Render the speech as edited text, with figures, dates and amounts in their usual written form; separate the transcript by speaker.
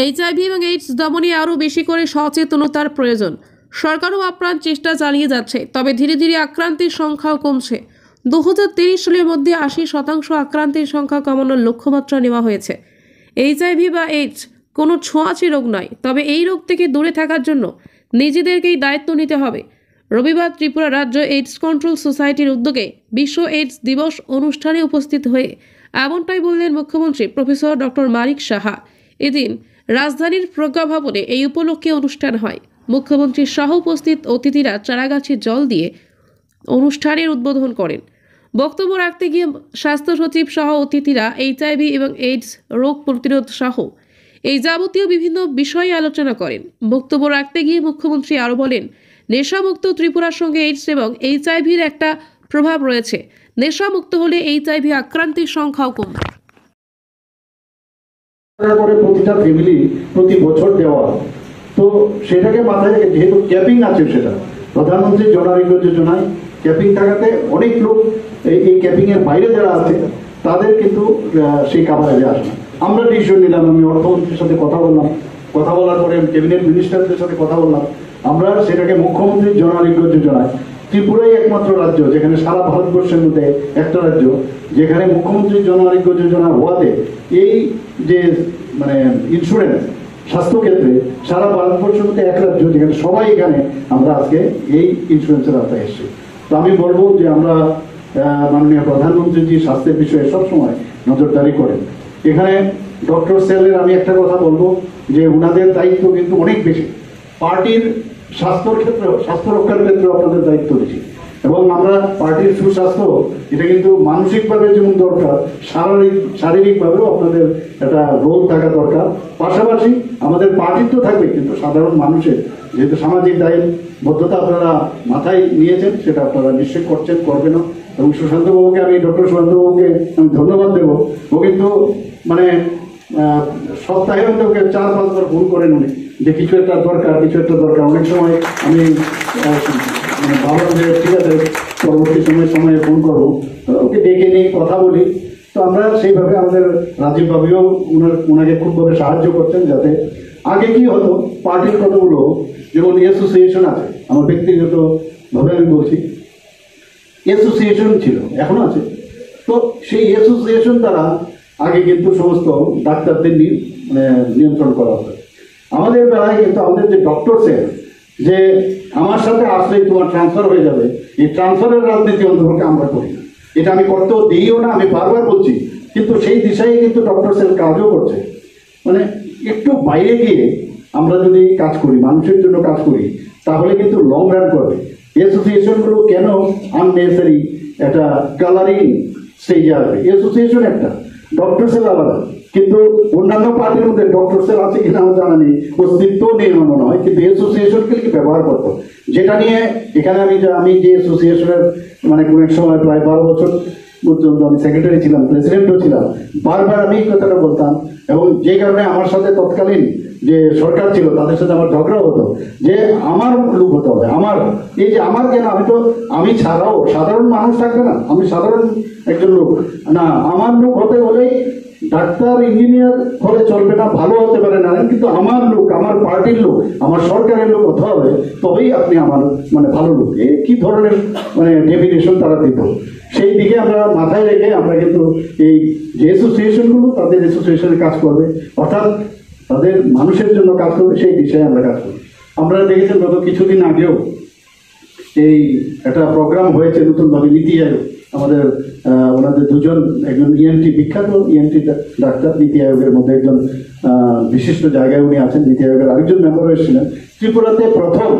Speaker 1: HIV এবং AIDS দমনে আরও বেশি করে সচেতনতার প্রয়োজন। সরকারও আপ্রাণ চেষ্টা চালিয়ে যাচ্ছে, তবে ধীরে ধীরে আক্রান্তের সংখ্যাও কমছে। 2023 সালের মধ্যে 80% আক্রান্তের সংখ্যা কমানোর লক্ষ্যমাত্রা নেওয়া হয়েছে। এইচআইভি বা এইডস কোনো ছোঁয়াচে রোগ নয়, তবে এই রোগ থেকে দূরে থাকার জন্য নিজেদেরকেই দায়িত্ব নিতে হবে। রবিবার ত্রিপুরা রাজ্য এইডস কন্ট্রোল সোসাইটির উদ্যোগে বিশ্ব এইডস দিবস অনুষ্ঠানে উপস্থিত হয়ে এমনটাই বললেন মুখ্যমন্ত্রী প্রফেসর ডক্টর মানিক সাহা। এদিন রাজধানীর প্রজ্ঞা ভবনে এই উপলক্ষে অনুষ্ঠান হয়। মুখ্যমন্ত্রীর সহ উপস্থিত অতিথিরা চারাগাছে জল দিয়ে অনুষ্ঠানের উদ্বোধন করেন। বক্তব্য রাখতে গিয়ে স্বাস্থ্য সচিব সহ অতিথিরা এইচআইভি এবং এইডস রোগ প্রতিরোধ সহ এই যাবতীয় বিভিন্ন বিষয়ে আলোচনা করেন। বক্তব্য রাখতে গিয়ে মুখ্যমন্ত্রী আরও বলেন, নেশামুক্ত ত্রিপুরার সঙ্গে এইডস এবং এইচআইভির একটা প্রভাব রয়েছে। নেশামুক্ত হলে এইচআইভি আক্রান্তের সংখ্যাও কমবে।
Speaker 2: প্রতিটা ফ্যামিলি প্রতি বছর দেওয়া, তো সেটাকে মাথায় রেখে যেহেতু ক্যাপিং আছে, সেটা প্রধানমন্ত্রী জন আরোগ্য যোজনায় ক্যাপিং থাকাতে অনেক লোক এই ক্যাপিং এর বাইরে যারা আছে তাদের কিন্তু সেই কাভারেজে আসে না। আমরা ডিসিশন নিলাম, আমি অর্থমন্ত্রীর সাথে কথা বললাম, কথা বলার পরে ক্যাবিনেট মিনিস্টারদের সাথে কথা বললাম, আমরা সেটাকে মুখ্যমন্ত্রীর জন আরোগ্য যোজনায়, ত্রিপুরাই একমাত্র রাজ্য যেখানে সারা ভারতবর্ষের মধ্যে একটা রাজ্য যেখানে মুখ্যমন্ত্রীর জন আরোগ্য যোজনা হওয়াতে এই যে মানে ইন্স্যুরেন্স স্বাস্থ্য ক্ষেত্রে সারা ভারতবর্ষের মধ্যে এক রাজ্য যেখানে সবাই এখানে আমরা আজকে এই ইন্স্যুরেন্সের আওতায় এসেছি। তো আমি বলবো যে আমরা মাননীয় প্রধানমন্ত্রীজি স্বাস্থ্যের বিষয়ে সবসময় নজরদারি করেন। এখানে ডক্টর সেলের আমি একটা কথা বলবো যে ওনাদের দায়িত্ব কিন্তু অনেক বেশি, পার্টির স্বাস্থ্যর ক্ষেত্রে, স্বাস্থ্য রক্ষার ক্ষেত্রে আপনাদের দায়িত্ব বেশি। এবং আমরা পার্টির সুস্বাস্থ্য এটা কিন্তু মানসিকভাবে যেমন দরকার, শারীরিকভাবেও আপনাদের একটা রোল থাকা দরকার। পাশাপাশি আমাদের পার্টির তো থাকবে, কিন্তু সাধারণ মানুষের যেহেতু সামাজিক দায়বদ্ধতা আপনারা মাথায় নিয়েছেন, সেটা আপনারা নিশ্চয়ই করছেন, করবেন। এবং সুশান্তবাবুকে, আমি ডক্টর সুশান্তবাবুকে আমি ধন্যবাদ দেব। ও কিন্তু মানে সপ্তাহে হয়তো 4-5 বার ফোন করেন উনি যে কিছু একটা দরকার, কিছু একটা দরকার। অনেক সময় আমি ভাবলাম যে ঠিক আছে পরবর্তী সময়ে ফোন করবো, ওকে ডেকে নিয়ে কথা বলি। তো আমরা সেইভাবে আমাদের রাজীব বাবুও ওনাকে খুবভাবে সাহায্য করতেন, যাতে আগে কি হতো পার্টির কতগুলো যেমন অ্যাসোসিয়েশন আছে, আমার ব্যক্তিগতভাবে আমি বলছি অ্যাসোসিয়েশন ছিল, এখনো আছে। তো সেই অ্যাসোসিয়েশন দ্বারা আগে কিন্তু সমস্ত ডাক্তারদের নিয়ন্ত্রণ করা হতো। আমাদের বেলায় কিন্তু আমাদের যে ডক্টর স্যার যে আমার সাথে আসলেই তোমার ট্রান্সফার হয়ে যাবে, এই ট্রান্সফারের রাজনীতি অন্তর্ভুক্ত আমরা করি না, এটা আমি করতেও দিইও না, আমি বারবার বলছি। কিন্তু সেই দিশায় কিন্তু ডক্টর স্যার কাজও করছে। মানে একটু বাইরে গিয়ে আমরা যদি কাজ করি, মানুষের জন্য কাজ করি, তাহলে কিন্তু লং রান করবে। অ্যাসোসিয়েশনগুলো কেন আননেসারি একটা কালারিং স্টেজে আসবে? অ্যাসোসিয়েশন একটা, ডক্টর সেল আলাদা। কিন্তু অন্যান্য পার্টির মধ্যে ডক্টর সেল আছে কিনা আমার জানা নেই, অস্তিত্ব নেই মনে হয়, কিন্তু অ্যাসোসিয়েশনকে ব্যবহার করতো। যেটা নিয়ে এখানে আমি যে অ্যাসোসিয়েশনের মানে কোন এক সময় প্রায় 12 বছর পর্যন্ত আমি সেক্রেটারি ছিলাম, প্রেসিডেন্টও ছিলাম, বারবার আমি এই কথাটা বলতাম। এবং যে কারণে আমার সাথে তৎকালীন যে সরকার ছিল তাদের সাথে আমার ঝগড়া হতো যে আমার লোক হতে হবে, আমার এই যে আমার কেন, আমি ছাড়াও সাধারণ মানুষ থাকবে না, আমি সাধারণ একজন লোক না, আমার লোক হতে হলেই ডাক্তার ইঞ্জিনিয়ার হলে চলবে না, ভালো হতে পারে না, কিন্তু আমার লোক, আমার পার্টির লোক, আমার সরকারের লোক হতে হবে, তবেই আপনি আমার মানে ভালো লোক। এই কি ধরনের মানে ডেফিনেশন তারা দিত, সেই দিকে আমরা মাথায় রেখে আমরা কিন্তু এই যে অ্যাসোসিয়েশনগুলো তাদের অ্যাসোসিয়েশনে কাজ করবে, অর্থাৎ তাদের মানুষের জন্য কাজ করবে, সেই বিষয়ে আমরা কাজ করি। আমরা দেখেছেন গত কিছুদিন আগেও এই একটা প্রোগ্রাম হয়েছে নতুনভাবে, নীতি আয়োগ, আমাদের ওনাদের দুজন, একজন ইএনটি, বিখ্যাত ইএনটি ডাক্তার, নীতি আয়োগের মধ্যে একজন বিশিষ্ট জায়গায় উনি আছেন, নীতি আয়োগের আরেকজন মেম্বার হয়েছিলেন। ত্রিপুরাতে প্রথম